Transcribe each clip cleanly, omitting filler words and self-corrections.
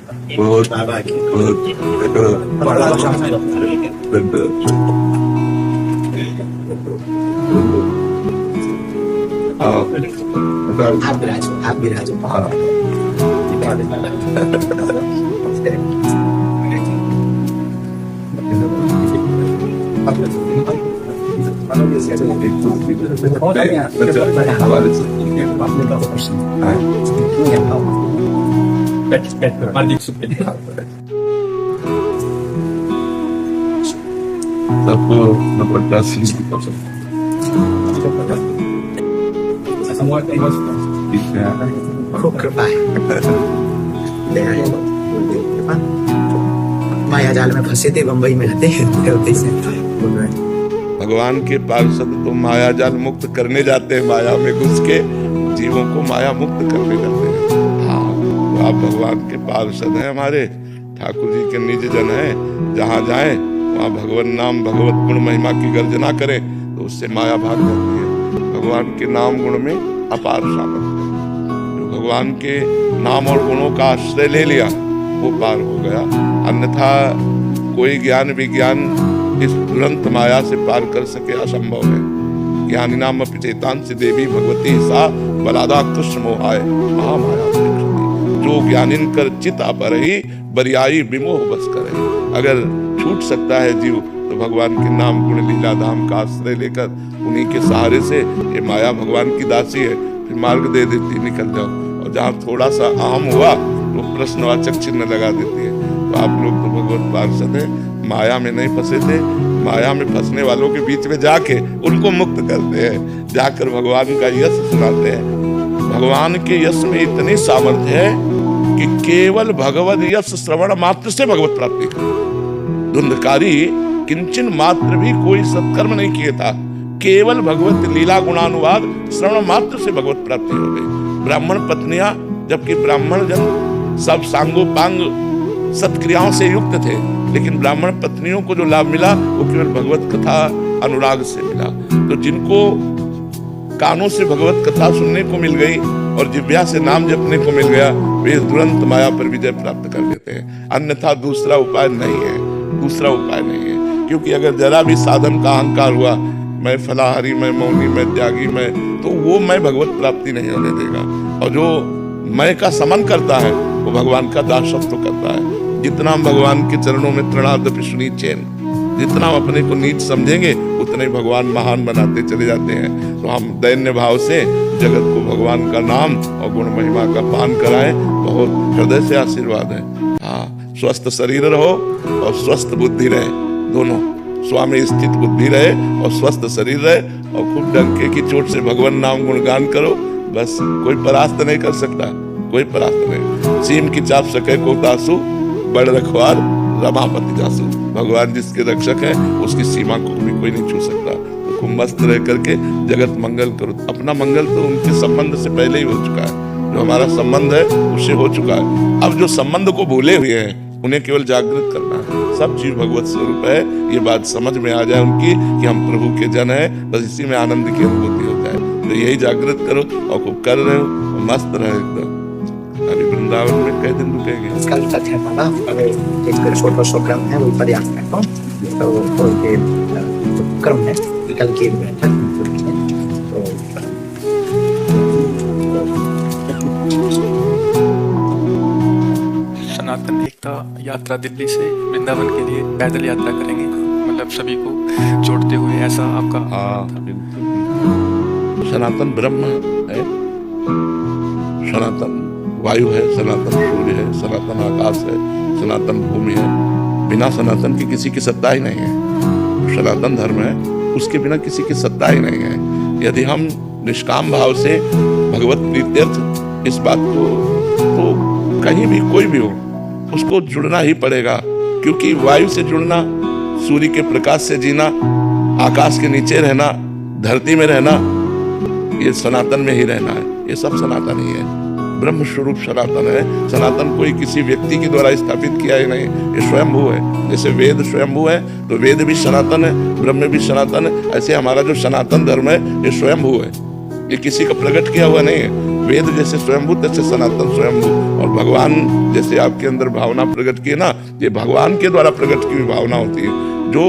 बहुत बाबा की आप भी राजो सबको नपट्टा खूब कृपा है माया जाल में फंसे थे, बम्बई में रहते हैं। भगवान के पार्षद तो माया जाल मुक्त करने जाते हैं, माया में घुस के जीवों को माया मुक्त करने जाते हैं। हाँ, तो आप भगवान के पार्षद हैं, हमारे ठाकुर जी के निज जन हैं। जहाँ जाएं वहाँ भगवान नाम भगवत गुण महिमा की गर्जना करें तो उससे माया भाग जाती है। भगवान के नाम गुण में अपार सामर्थ्य है। जो भगवान के नाम और गुणों का आश्रय ले लिया वो पार हो गया। अन्यथा कोई ज्ञान विज्ञान इस दुरंत माया से पार कर सके असंभव है। ज्ञानी नाम अपि चेतांसि देवी भगवती सा बलादा कृष्ण मोहाय महामाया। जो ज्ञानिन कर चित पर ही बरियाई विमोह बस करे। अगर छूट सकता है जीव तो भगवान के नाम गुण लीला धाम का आश्रय लेकर उन्हीं के सहारे से, ये माया भगवान की दासी है, फिर मार्ग दे देती, निकल जाओ। और जहाँ थोड़ा सा अहम हुआ तो प्रश्नवाचक चिन्ह लगा देती है। तो आप लोग तो भगवत पार्षद हैं, माया में नहीं फंसे थे। माया में फंसने वालों के बीच में जाके उनको मुक्त करते हैं, जाकर भगवान का यश सुनाते हैं। भगवान के यश में इतनी सामर्थ्य है कि केवल भगवत यश श्रवण मात्र से भगवत प्राप्ति कर। धुंधकारी किंचन मात्र भी कोई सत्कर्म नहीं किया था, केवल भगवत लीला गुणानुवाद श्रवण मात्र से भगवत प्राप्ति हो गई। ब्राह्मण पत्नियां, जबकि ब्राह्मण जन सब सांगोपांग सत्क्रियाओं से युक्त थे, लेकिन ब्राह्मण पत्नियों को जो लाभ मिला वो केवल भगवत कथा अनुराग से मिला। तो जिनको कानों से भगवत कथा सुनने को मिल गई और जिह्वा से नाम जपने को मिल गया, वे तुरंत माया पर विजय प्राप्त कर लेते हैं। अन्यथा दूसरा उपाय नहीं है, दूसरा उपाय नहीं है। क्योंकि अगर जरा भी साधन का अहंकार हुआ, मैं फलाहारी, मैं मौनी, मैं त्यागी, मैं, तो वो मैं भगवत प्राप्ति नहीं होने देगा। और जो मैं का समन करता है वो भगवान का दासत्व करता है। जितना हम भगवान के चरणों में तृणादपि सुनीचेन, जितना हम अपने को नीच समझेंगे उतने ही भगवान महान बनाते चले जाते हैं। तो हम दैन्य भाव से जगत को भगवान का नाम और गुण महिमा का पान कराएं, बहुत हृदय से आशीर्वाद है। हाँ, स्वस्थ शरीर रहो और स्वस्थ बुद्धि रहे, दोनों स्वामी स्थित बुद्धि रहे और स्वस्थ शरीर रहे, और खूब डंके की चोट से भगवान नाम गुणगान करो। बस कोई परास्त नहीं कर सकता, कोई परास्त नहीं। सीम की चाप सके को तासु, बड़ रखवार रमापति जासु। भगवान जिसके रक्षक है उसकी सीमा को भी कोई नहीं छू सकता। तो खूब मस्त रह करके जगत मंगल करो। अपना मंगल तो उनके संबंध से पहले ही हो चुका है, जो हमारा संबंध है उससे हो चुका है। अब जो संबंध को भूले हुए हैं उन्हें केवल जागृत करना है। सब जीव भगवत स्वरूप है, ये बात समझ में आ जाए उनकी कि हम प्रभु के जन हैं, बस इसी में आनंद की अनुभूति हो जाए। तो यही जागृत करो और खूब कर रहे हो, मस्त रहे एकदम। अभी वृंदावन में कई दिन रुकेंगे? कल तक है बाबा, एक छोटा सा क्रम है वो पर याद करता हूँ। तो ये क्रम है कल की सनातन एकता यात्रा दिल्ली से वृंदावन के लिए पैदल यात्रा करेंगे, मतलब सभी को जोड़ते हुए, ऐसा आपका? हाँ, बिल्कुल। सनातन ब्रह्म है, सनातन वायु है, सनातन सूर्य है, सनातन आकाश है, सनातन भूमि है। बिना सनातन की किसी की सत्ता ही नहीं है। सनातन धर्म है, उसके बिना किसी की सत्ता ही नहीं है। यदि हम निष्काम भाव से भगवत प्रीत्यर्थ इस बात को, तो कहीं भी कोई भी हो उसको जुड़ना ही पड़ेगा। क्योंकि वायु से जुड़ना, सूर्य के प्रकाश से जीना, आकाश के नीचे रहना, धरती में रहना, ये सनातन में ही रहना है। ये सब सनातन ही है। ब्रह्म स्वरूप सनातन है। सनातन कोई किसी व्यक्ति के द्वारा स्थापित किया ही नहीं, ये स्वयंभू है। जैसे वेद स्वयंभू है तो वेद भी सनातन है, ब्रह्म भी सनातन है। ऐसे हमारा जो सनातन धर्म है ये स्वयंभू है, ये किसी का प्रकट किया हुआ नहीं है। वेद जैसे स्वयंभू तैसे सनातन स्वयंभू। और भगवान जैसे आपके अंदर भावना प्रकट की है ना, ये भगवान के द्वारा प्रकट की हुई भावना होती है, जो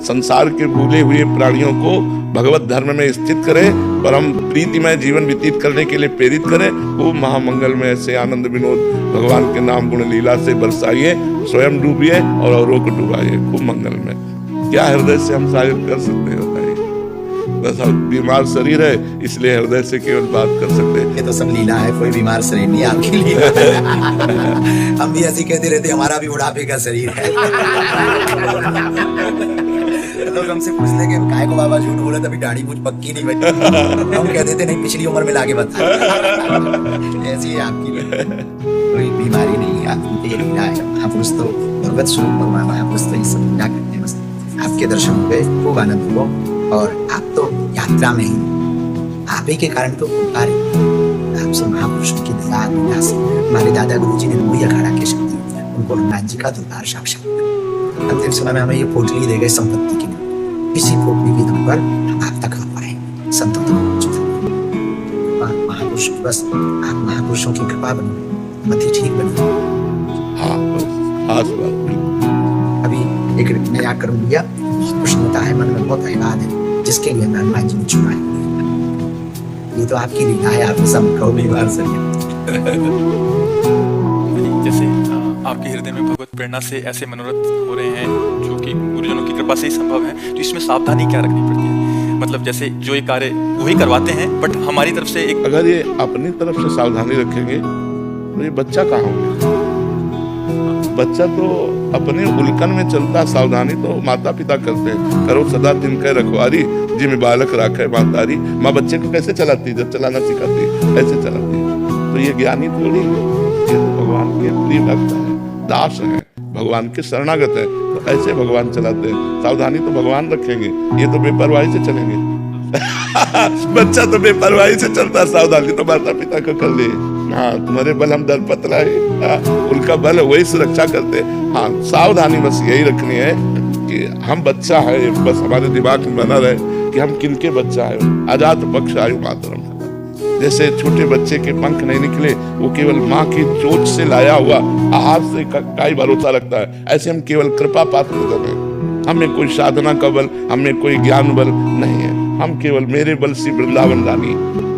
संसार के भूले हुए प्राणियों को भगवत धर्म में स्थित करे, परम प्रीतिमय जीवन व्यतीत करने के लिए प्रेरित करे। वो महामंगल में ऐसे आनंद विनोद भगवान के नाम गुण लीला से बरसाइए, स्वयं डूबिए और औरों को डुबाइए खूब मंगल में। क्या हृदय से हम शायद कर सकते हैं बताइए? बस हम बीमार शरीर है इसलिए हृदय से केवल बात कर सकते हैं। ये तो सब लीला है, कोई बीमार शरीर नहीं, आपकी लीला है। हम भी ऐसे कहते रहते हमारा भी बुढ़ापे का शरीर है। लोग हमसे पूछते कि काय को बाबा झूठ बोले, तभी दाढ़ी मुझ पक्की नहीं बनी। हम कह देते नहीं, पिछली उम्र में लाके बता। ऐसी है आपकी लीला, कोई बीमारी नहीं है, आपकी ये लीला है। महापुरुष तो भगवत स्वरूप भगवान महापुरुष तो ये सब लीला करते हैं। बस आपके दर्शन हुए, खूब आनंद हुआ। और आप तो यात्रा में ही, आप ही के कारण तो पुकारे, आप सब महापुरुषों की दया लीला से हमारे दादा गुरु जी ने वही अखाड़ा के शक्ति, उनको हनुमान जी का दुलार साक्षात। अंतिम समय में हमें ये पोटली दे गए संपत्ति की, इसी पोटली के दम पर आप तक आ पाए संतों तक। महापुरुष बस आप महापुरुषों की कृपा बनो, मति ठीक बनो। हाँ बस खास बात बिल्कुल। अभी एक नया कर्म लिया, प्रसन्नता है मन में, बहुत आह्लाद है, जिसके लिए मैं हनुमान जी ने चुना है। ये तो आपकी लीला है, आप सब कहो बीमार से। जैसे आपके हृदय में भगवत प्रेरणा से ऐसे मनोरथ हो रहे हैं जो कि गुरुजनों की कृपा से ही संभव है, तो इसमें सावधानी क्या रखनी पड़ती है? मतलब जैसे जो ये कार्य वही करवाते हैं, बट हमारी तरफ से एक, अगर ये अपनी तरफ से सावधानी रखेंगे तो ये बच्चा कहाँ होगा? बच्चा तो अपने उल्कन में चलता, सावधानी तो माता पिता करते हैं। करो सदा दिन कह रखवारी, जिम्मे बालक राखे मातारी। माँ बच्चे को कैसे चलाती है? जब चलाना सिखाती है ऐसे चलाती है। तो ये ज्ञानी थोड़ी है, ये तो भगवान के प्रिय भक्त है, दास है, भगवान के शरणागत है, तो ऐसे भगवान चलाते हैं। सावधानी तो भगवान रखेंगे, ये तो बेपरवाही से चलेंगे। बच्चा तो बेपरवाही से चलता, सावधानी तो माता पिता को कर ले। हाँ तुम्हारे बल हम दर पतलाए, उनका बल वही सुरक्षा करते। हाँ सावधानी बस यही रखनी है कि हम बच्चा है, बस हमारे दिमाग में बना रहे कि हम किनके बच्चा है। आजाद पक्ष आयु मातरम। जैसे छोटे बच्चे के पंख नहीं निकले, वो केवल माँ की चोट से लाया हुआ आहार से का ही भरोसा रखता है, ऐसे हम केवल कृपा पात्र कर रहे हैं। हमें कोई साधना का बल, हमें कोई ज्ञान बल नहीं है, हम केवल मेरे बल से वृंदावन रानी,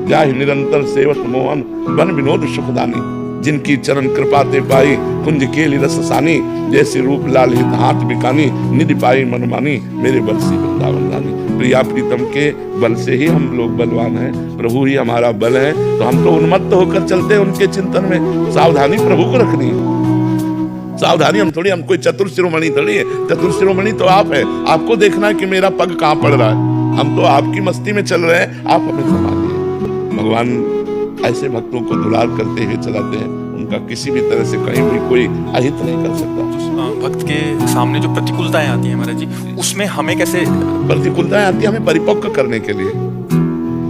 जाहि निरंतर सेवत मोहन बन विनोद सुखदानी, जिनकी चरण कृपा ते पाई कुंज केली रस सानी, जैसे रूप लाल हित हाथ बिकानी, निधि पाई मनमानी, मेरे बल से वृंदावन रानी। प्रिया प्रीतम के बल से ही हम लोग बलवान हैं, प्रभु ही हमारा बल है, तो हम तो उन्मत्त होकर चलते हैं उनके चिंतन में। सावधानी प्रभु को रखनी है, सावधानी हम थोड़ी, हम कोई चतुर शिरोमणि थोड़ी है। चतुर शिरोमणि तो आप है, आपको देखना है कि मेरा पग कहाँ पड़ रहा है। हम तो आपकी मस्ती में चल रहे हैं, आप हमें संभालिए। भगवान ऐसे भक्तों को दुलार करते हुए चलाते हैं, उनका किसी भी तरह से कहीं भी कोई अहित नहीं कर सकता। भक्त के सामने जो प्रतिकूलताएं आती हैं महाराज जी, उसमें हमें कैसे? प्रतिकूलताएं आती है हमें परिपक्व करने के लिए,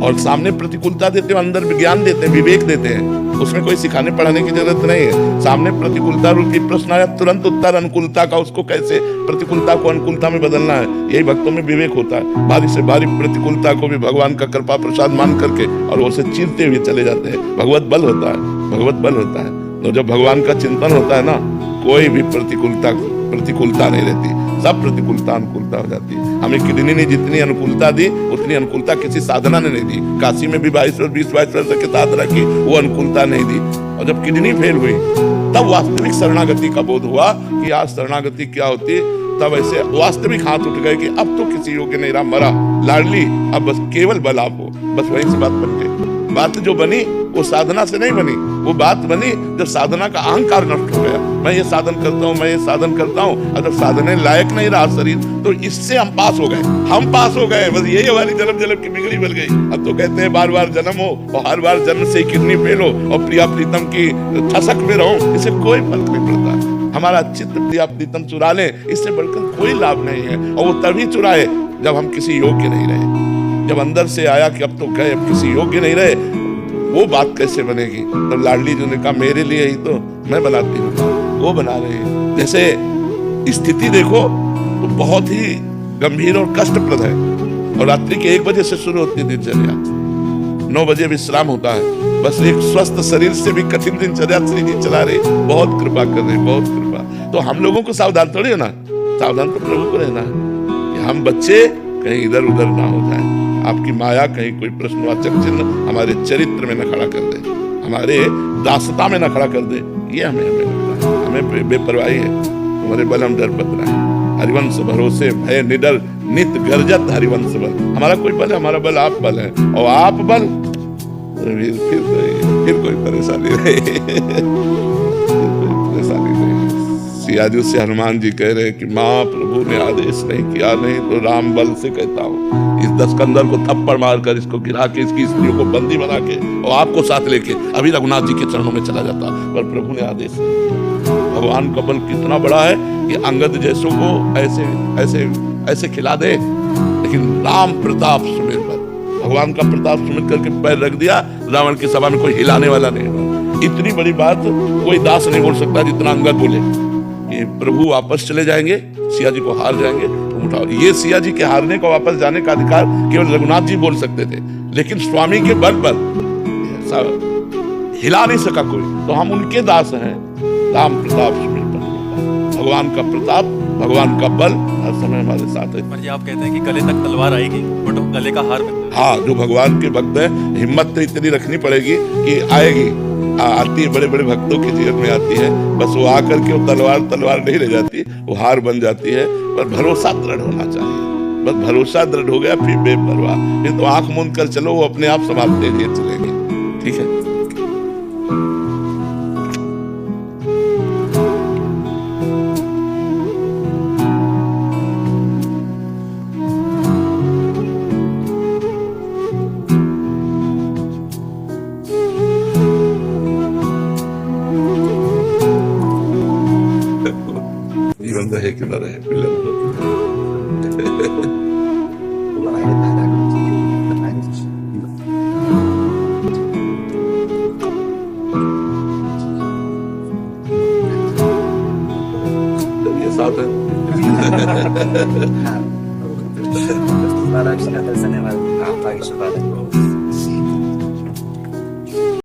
और सामने प्रतिकूलता देते हैं, अंदर विज्ञान देते हैं, विवेक देते हैं। उसमें कोई सिखाने पढ़ाने की जरूरत नहीं है। सामने प्रतिकूलता रूपी प्रश्न आया, तुरंत उत्तर अनुकूलता का, उसको कैसे प्रतिकूलता को अनुकूलता में बदलना है, यही भक्तों में विवेक होता है। भारी से भारी प्रतिकूलता को भी भगवान का कृपा प्रसाद मान करके और उसे चीरते हुए चले जाते हैं। भगवत बल होता है, भगवत बल होता है। तो जब भगवान का चिंतन होता है ना, कोई भी प्रतिकूलता नहीं रहती, सब प्रतिकूलता अनुकूलता हो जाती है। हमें किडनी ने जितनी अनुकूलता दी, उतनी अनुकूलता किसी साधना ने नहीं दी। काशी में भी 22 वर्ष की साधना की, वो अनुकूलता नहीं दी। और जब किडनी फेल हुई, तब वास्तविक शरणागति का बोध हुआ कि आज शरणागति क्या होती है। तब ऐसे वास्तविक हाथ उठ गए कि अब तो किसी योग्य नहीं रहा, मरा लाडली, अब बस केवल बल आप हो। बस वहीं से बात बन गई। बात जो बनी वो साधना से नहीं बनी, वो बात बनी जब साधना का अहंकार नष्ट हो गया। मैं ये साधन करता हूँ, मैं ये साधन करता हूँ, और जब साधने लायक नहीं रहा शरीर, तो इससे हम पास हो गए, हम पास हो गए। बस यही हमारी जन्म जन्म की बिगड़ी बन गई। अब तो कहते हैं बार बार जन्म हो और हर बार जन्म से किडनी फेल हो और प्रिया प्रीतम की ठसक में रहो, इससे कोई फर्क नहीं पड़ता। हमारा चित्त प्रिया प्रीतम चुरा ले, इससे बढ़कर कोई लाभ नहीं है। और वो तभी चुराए जब हम किसी योग्य नहीं रहे, जब अंदर से आया कि अब तो गए, अब किसी योग्य नहीं रहे, वो बात कैसे बनेगी। तो लाडली जी ने कहा मेरे लिए ही तो मैं बनाती हूँ, वो बना रहे हैं। जैसे स्थिति देखो तो बहुत ही गंभीर और कष्टप्रद है, और रात्रि के 1 बजे से शुरू होती है दिनचर्या, 9 बजे विश्राम होता है, बस एक स्वस्थ शरीर से भी कठिन दिनचर्या श्री जी चला रहे, बहुत कृपा कर रहे, बहुत कृपा। तो हम लोगों को सावधान थोड़ी होना, सावधान तो प्रभु को रहना है कि हम बच्चे कहीं इधर उधर ना हो जाए, आपकी माया कहीं कोई प्रश्नवाचक चिन्ह हमारे चरित्र में न खड़ा कर दे, हमारे दासता में न खड़ा कर दे। ये हमें लगता है, हमें बेपरवाही है। तुम्हारे बल हम डर बत रहे हैं, हरिवंश भरोसे भय निडर नित गर्जत हरिवंश बल। हमारा कोई बल है, हमारा बल आप बल है, और आप बल फिर कोई परेशानी नहीं, सियाजू से हनुमान जी कह रहे कि माँ प्रभु ने आदेश नहीं किया, नहीं तो राम बल से कहता हूँ इस दस्कंदर को थप्पड़ मारकर इसको गिरा के इसकी स्त्रियों को बंदी बना के और आपको साथ लेके अभी रघुनाथ जी के चरणों में चला जाता, पर प्रभु ने आदेश नहीं। भगवान का बल कितना बड़ा है कि अंगद जैसों को ऐसे ऐसे ऐसे खिला दे, लेकिन राम प्रताप सुमिर बल, भगवान का प्रताप सुमिर करके पैर रख दिया, रावण की सभा में कोई हिलाने वाला नहीं। इतनी बड़ी बात कोई दास नहीं बोल सकता जितना अंगद बोले कि प्रभु वापस चले जाएंगे, सिया जी को हार जाएंगे, तुम उठाओ। ये सिया जी के हारने का वापस जाने का अधिकार केवल रघुनाथ जी बोल सकते थे, लेकिन स्वामी के बल पर हिला नहीं सका कोई, तो हम उनके दास हैं। राम प्रताप सुमिर बल, भगवान का प्रताप, भगवान का बल हर समय हमारे साथ है। पर ये आप कहते हैं कि गले तक तलवार आएगी बट गले का हार में, हाँ, जो भगवान के भक्त है हिम्मत तो इतनी रखनी पड़ेगी कि आएगी, आती है, बड़े बड़े भक्तों के जीवन में आती है, बस वो आकर के वो तलवार नहीं रह जाती, वो हार बन जाती है। पर भरोसा दृढ़ होना चाहिए, बस भरोसा दृढ़ हो गया फिर बेपरवाह, फिर तो आंख मूंद कर चलो, वो अपने आप संभालते हुए चलेंगे। ठीक है, जीवन रहे कि न रहे मिलन ये साथ है। महाराज का दर्शन है,